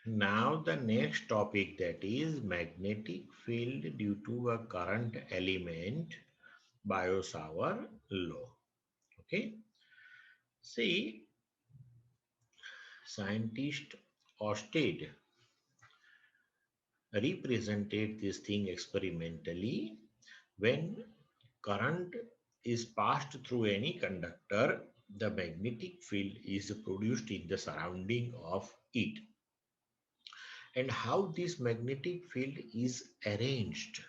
Now the next topic, that is magnetic field due to a current element, Biot law. Okay. See, scientist Orsted represented this thing experimentally. When current is passed through any conductor, the magnetic field is produced in the surrounding of it. And how this magnetic field is arranged,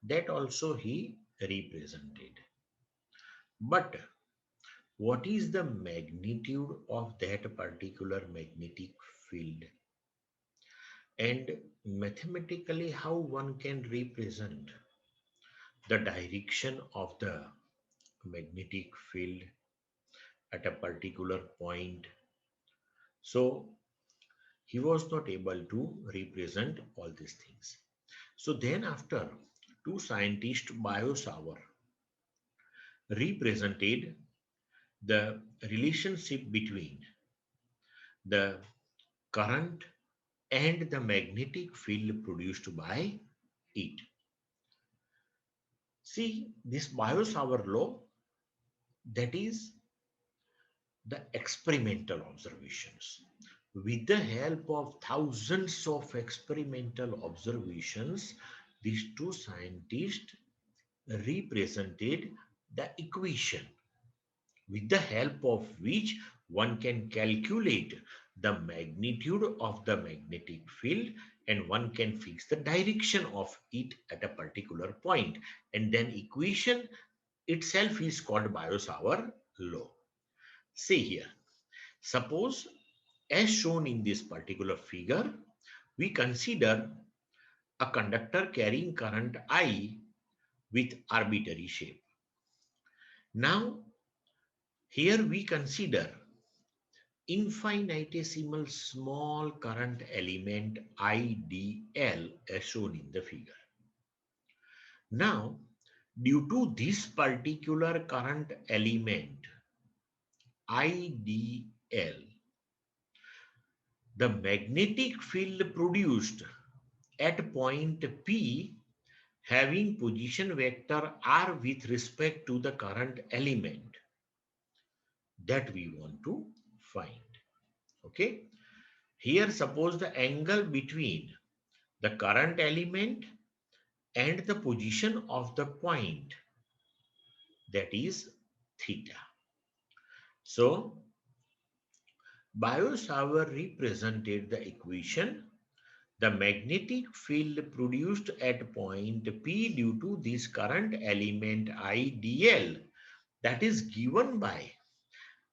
that also he represented. But what is the magnitude of that particular magnetic field? And mathematically, how one can represent the direction of the magnetic field at a particular point? So he was not able to represent all these things. So then after, two scientists, Biot represented the relationship between the current and the magnetic field produced by it. See, this Biot law, that is the experimental observations. With the help of thousands of experimental observations, these two scientists represented the equation with the help of which one can calculate the magnitude of the magnetic field, and one can fix the direction of it at a particular point. And then equation itself is called Biot law. See here, suppose as shown in this particular figure, we consider a conductor carrying current I with arbitrary shape. Now, here we consider infinitesimal small current element IDL as shown in the figure. Now, due to this particular current element IDL, the magnetic field produced at point P having position vector R with respect to the current element, that we want to find. Okay. Here suppose the angle between the current element and the position of the point, that is theta. So Biot represented the equation: the magnetic field produced at point P due to this current element IDL, that is given by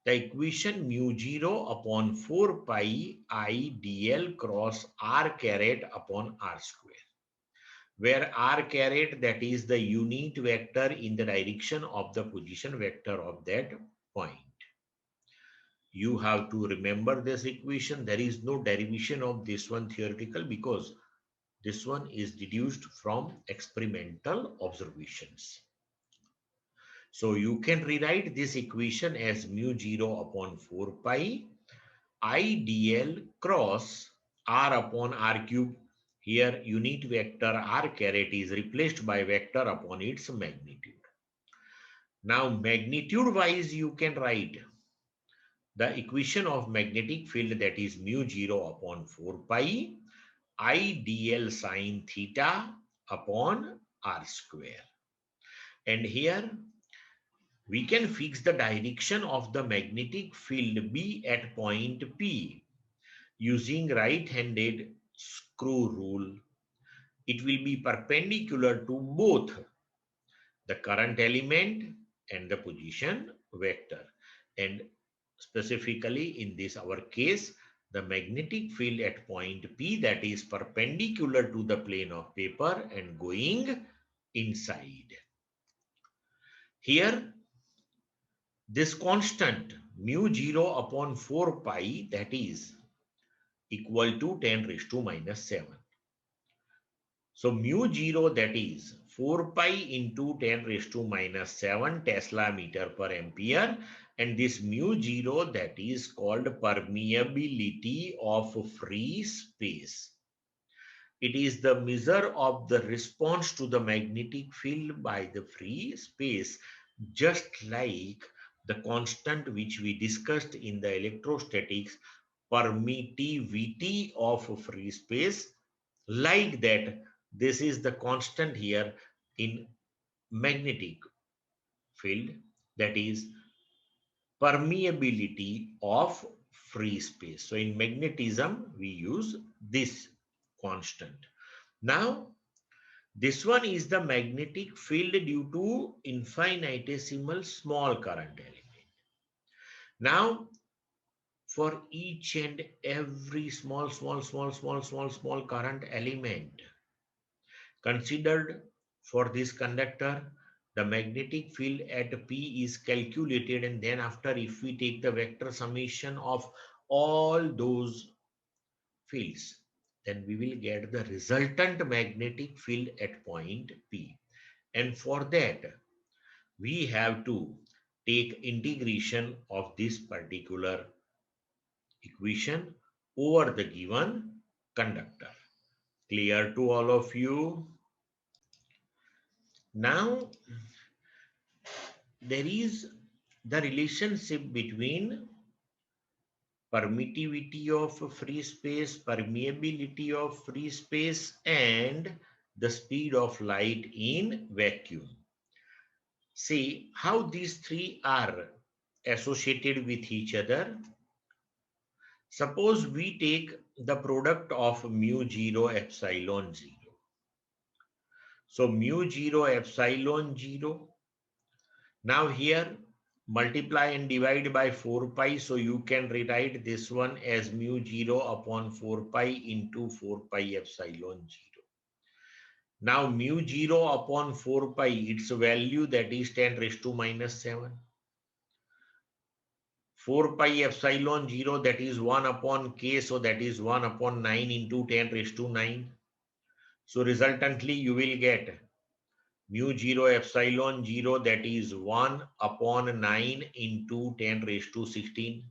the equation mu0 upon 4 pi IDL cross r caret upon r square, where r caret, that is the unit vector in the direction of the position vector of that point. You have to remember this equation. There is no derivation of this one theoretical, because this one is deduced from experimental observations. So you can rewrite this equation as mu0 upon 4 pi IDL cross r upon r cube. Here unit vector r caret is replaced by vector upon its magnitude. Now magnitude wise you can write the equation of magnetic field, that is mu0 upon 4 pi IDL sine theta upon r square. And here we can fix the direction of the magnetic field B at point P using right-handed screw rule. It will be perpendicular to both the current element and the position vector. And specifically in this our case, the magnetic field at point P, that is perpendicular to the plane of paper and going inside. Here, this constant mu0 upon 4 pi, that is equal to 10 raised to minus 7. So mu0, that is 4 pi into 10 raised to minus 7 Tesla meter per ampere. And this mu zero, that is called permeability of free space. It is the measure of the response to the magnetic field by the free space, just like the constant which we discussed in the electrostatics, permittivity of free space. Like that, this is the constant here in magnetic field, that is permeability of free space. So in magnetism, we use this constant. Now, this one is the magnetic field due to infinitesimal small current element. Now, for each and every small current element considered for this conductor, the magnetic field at P is calculated, and then after, if we take the vector summation of all those fields, then we will get the resultant magnetic field at point P. And for that, we have to take integration of this particular equation over the given conductor. Clear to all of you? Now, there is the relationship between permittivity of free space, permeability of free space, and the speed of light in vacuum. See how these three are associated with each other. Suppose we take the product of mu 0 epsilon 0. So mu 0 epsilon 0. Now here multiply and divide by 4 pi. So you can rewrite this one as mu 0 upon 4 pi into 4 pi epsilon 0. Now mu 0 upon 4 pi, its value, that is 10 raised to minus 7. 4 pi epsilon 0, that is 1 upon k, so that is 1 upon 9 into 10 raised to 9. So resultantly you will get mu 0 epsilon 0, that is 1 upon 9 into 10 raised to 16.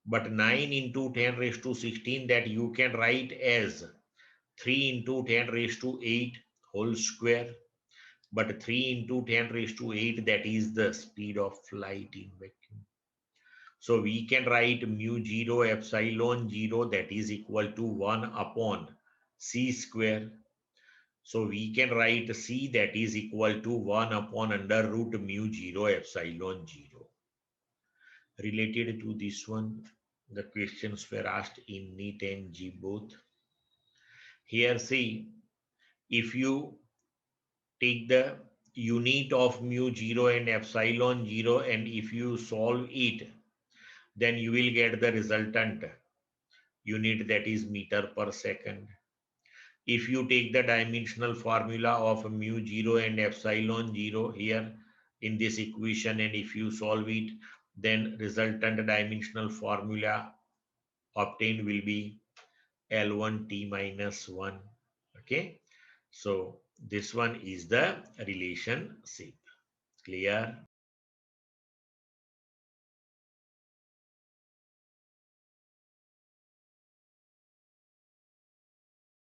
But 9 into 10 raised to 16, that you can write as 3 into 10 raised to 8 whole square. But 3 into 10 raised to 8, that is the speed of light in vacuum. So we can write mu 0 epsilon 0, that is equal to 1 upon c square. So we can write c, that is equal to 1 upon under root mu 0 epsilon 0. Related to this one, the questions were asked in NEET and G both. Here see, if you take the unit of mu 0 and epsilon 0, and if you solve it, then you will get the resultant unit, that is meter per second. If you take the dimensional formula of mu 0 and epsilon 0 here in this equation, and if you solve it, then resultant dimensional formula obtained will be L1 T minus 1. Okay. So this one is the relationship. Clear?